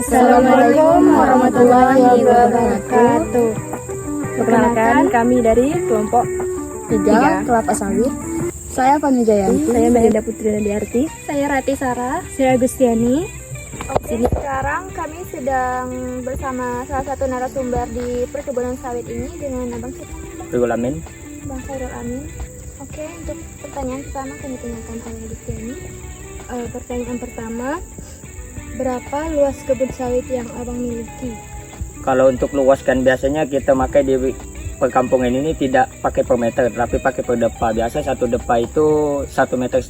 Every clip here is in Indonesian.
Assalamualaikum warahmatullahi wabarakatuh. Perkenalkan, kami dari kelompok 3 Kelapa Sawit. Saya Fani Jayanti. Saya Melinda Putri Nadiarti. Saya Rati Sarah. Saya Agustiani. Oke, sekarang kami sedang bersama salah satu narasumber di perkebunan sawit ini dengan Abang Khairul Amin. Bang Khairul Amin. Oke, untuk pertanyaan pertama kami tanyakan oleh Agustiani. Pertanyaan pertama, berapa luas kebun sawit yang Abang miliki? Kalau untuk luas kan biasanya kita pakai di perkampungan ini tidak pakai per meter, tapi pakai per depa. Biasa satu depa itu 1,5 meter.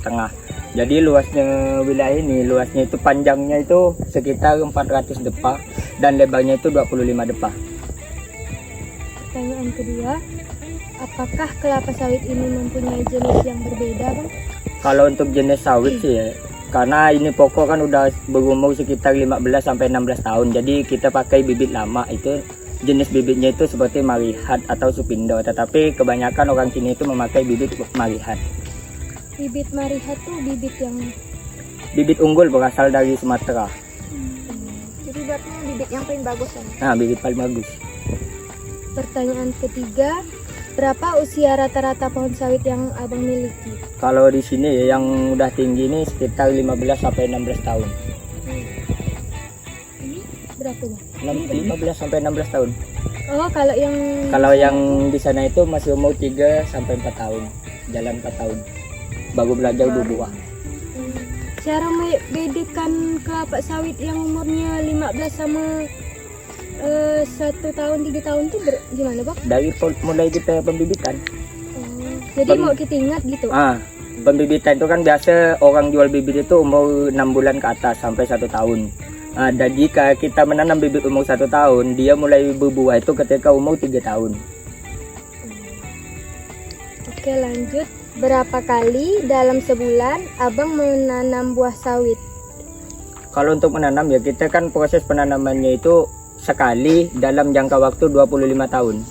Jadi luasnya wilayah ini, luasnya itu panjangnya itu sekitar 400 depa dan lebarnya itu 25 depa. Pertanyaan kedua, apakah kelapa sawit ini mempunyai jenis yang berbeda, Bang? Kalau untuk jenis sawit sih ya, karena ini pokok kan udah berumur sekitar 15 sampai 16 tahun. Jadi kita pakai bibit lama itu. Jenis bibitnya itu seperti Marihat atau Supindo, tetapi kebanyakan orang sini itu memakai bibit Marihat. Bibit Marihat tuh Bibit unggul berasal dari Sumatera. Jadi berarti bibit yang paling bagus ya? Nah, bibit paling bagus. Pertanyaan ketiga, berapa usia rata-rata pohon sawit yang Abang miliki? Kalau di sini ya, yang udah tinggi ini sekitar 15 sampai 16 tahun. Ini berapa, Bang? 15 sampai 16 tahun. Oh, Kalau yang di sana itu masih umur 3 sampai 4 tahun. Jalan 4 tahun. Baru belajar berbuah. Cara membedakan kelapa sawit yang umurnya 15 sama 1 tahun, 3 tahun tuh gimana, Bang? Dari mulai kita pembibitan. Jadi mau kita ingat gitu. Pembibitan itu kan biasa orang jual bibit itu umur 6 bulan ke atas sampai 1 tahun. Dan jika kita menanam bibit umur 1 tahun, dia mulai berbuah itu ketika umur 3 tahun. Oke, lanjut. Berapa kali dalam sebulan Abang menanam buah sawit? Kalau untuk menanam ya, kita kan proses penanamannya itu sekali dalam jangka waktu 25 tahun.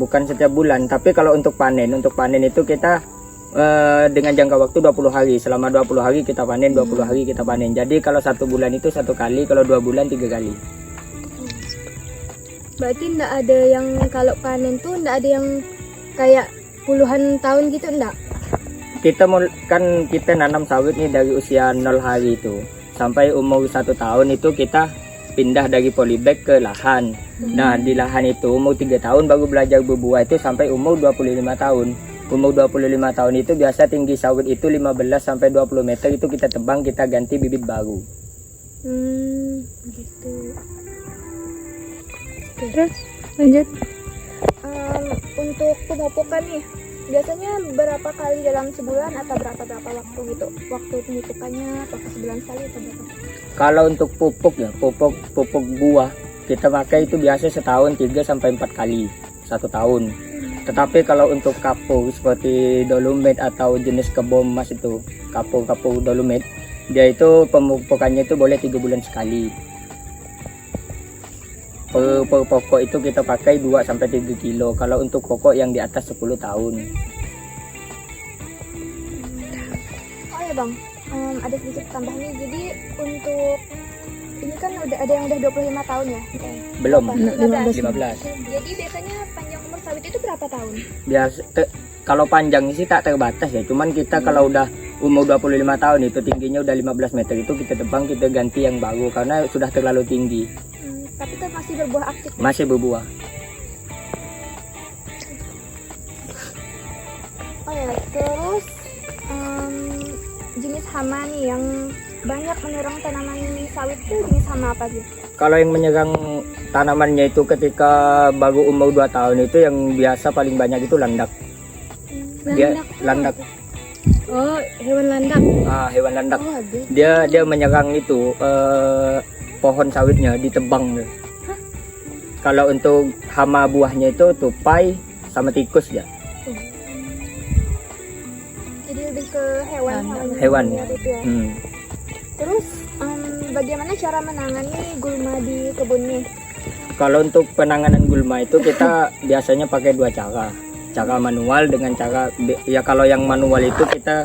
Bukan setiap bulan, tapi kalau untuk panen itu kita dengan jangka waktu 20 hari. Selama 20 hari kita panen, 20 hari kita panen. Jadi kalau 1 bulan itu 1 kali, kalau 2 bulan 3 kali. Berarti enggak ada yang kalau panen tuh enggak ada yang kayak puluhan tahun gitu, enggak? Kita nanam sawit nih dari usia 0 hari itu sampai umur 1 tahun itu kita pindah dari polybag ke lahan. Nah, di lahan itu umur 3 tahun baru belajar berbuah itu sampai umur 25 tahun. Umur 25 tahun itu biasa tinggi sawit itu 15 sampai 20 meter, itu kita tebang, kita ganti bibit baru. Gitu. Terus lanjut. Untuk pemupukan nih, biasanya berapa kali dalam sebulan atau berapa waktu gitu? Waktu pemupukannya apakah sebulan sekali atau berapa? Kalau untuk pupuk ya, pupuk buah kita pakai itu biasa setahun 3 sampai 4 kali 1 tahun. Tetapi kalau untuk kapur seperti dolomit atau jenis kebom mas itu, kapur dolomit, dia itu pemupukannya itu boleh 3 bulan sekali. Per pokok itu kita pakai 2 sampai 3 kilo. Kalau untuk pokok yang di atas 10 tahun. Oh ya, Bang, ada sedikit tambahan nih. Jadi untuk ini kan udah ada yang udah 25 tahun ya? Belum, 15. Jadi biasanya panjang umur sawit itu berapa tahun? Kalau panjang sih tak terbatas ya. Cuman kita kalau udah umur 25 tahun itu tingginya udah 15 meter itu kita tebang, kita ganti yang baru karena sudah terlalu tinggi. Tapi kan masih berbuah aktif. Masih berbuah. Oh ya, terus jenis hama nih yang banyak menyerang tanaman sawit itu jenis hama apa sih? Kalau yang menyerang tanamannya itu ketika baru umur 2 tahun itu yang biasa paling banyak itu landak. Landak. Oh, hewan landak. Hewan landak. Oh, ada. Dia menyerang itu pohon sawitnya, ditebang. Kalau untuk hama buahnya itu tupai sama tikus ya. Jadi lebih ke Hewan. Gitu ya. Terus bagaimana cara menangani gulma di kebunnya? Kalau untuk penanganan gulma itu kita biasanya pakai 2 cara. Cara manual dengan cara ya, kalau yang manual itu kita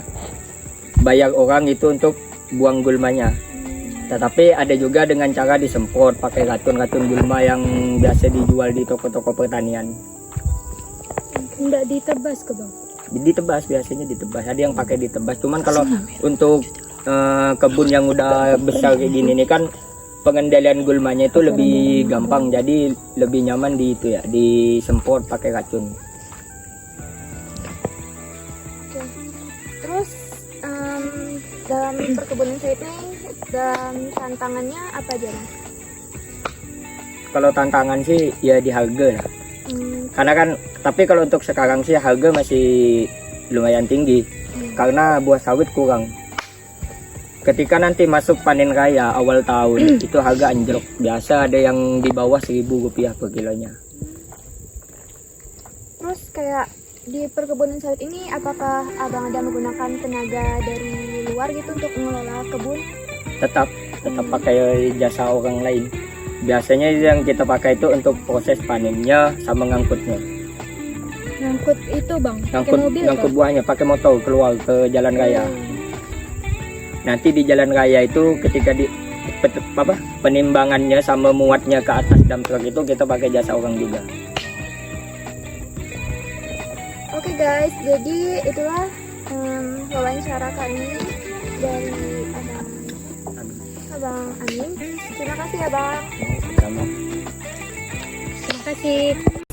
bayar orang itu untuk buang gulmanya. Tetapi ada juga dengan cara disemprot pakai racun-racun gulma yang biasa dijual di toko-toko pertanian. Enggak ditebas ke bang? Ditebas, biasanya ditebas. Ada yang pakai ditebas. Cuman kalau untuk kebun yang udah besar kayak gini nih kan pengendalian gulmanya itu lebih gampang. Jadi lebih nyaman di itu ya, disemprot pakai racun. Oke. Terus dalam perkebunan sawit ini dan tantangannya apa aja Bang? Kalau tantangan sih ya di harga lah. Karena kan, tapi kalau untuk sekarang sih harga masih lumayan tinggi karena buah sawit kurang. Ketika nanti masuk panen raya awal tahun itu harga anjlok. Biasa ada yang di bawah 1.000 rupiah per kilonya. Terus kayak di perkebunan sawit ini apakah abang ada menggunakan tenaga dari luar gitu untuk mengelola kebun? Tetap pakai jasa orang lain. Biasanya yang kita pakai itu untuk proses panennya sama ngangkutnya. Ngangkut itu bang? Pakai mobil Ngangkut kah? buahnya pakai motor keluar ke jalan raya. Nanti di jalan raya itu ketika penimbangannya sama muatnya ke atas dump truck itu kita pakai jasa orang juga. Oke guys, jadi itulah wawancara kami dari Abang Amin. Terima kasih ya Bang. Sama. Terima kasih.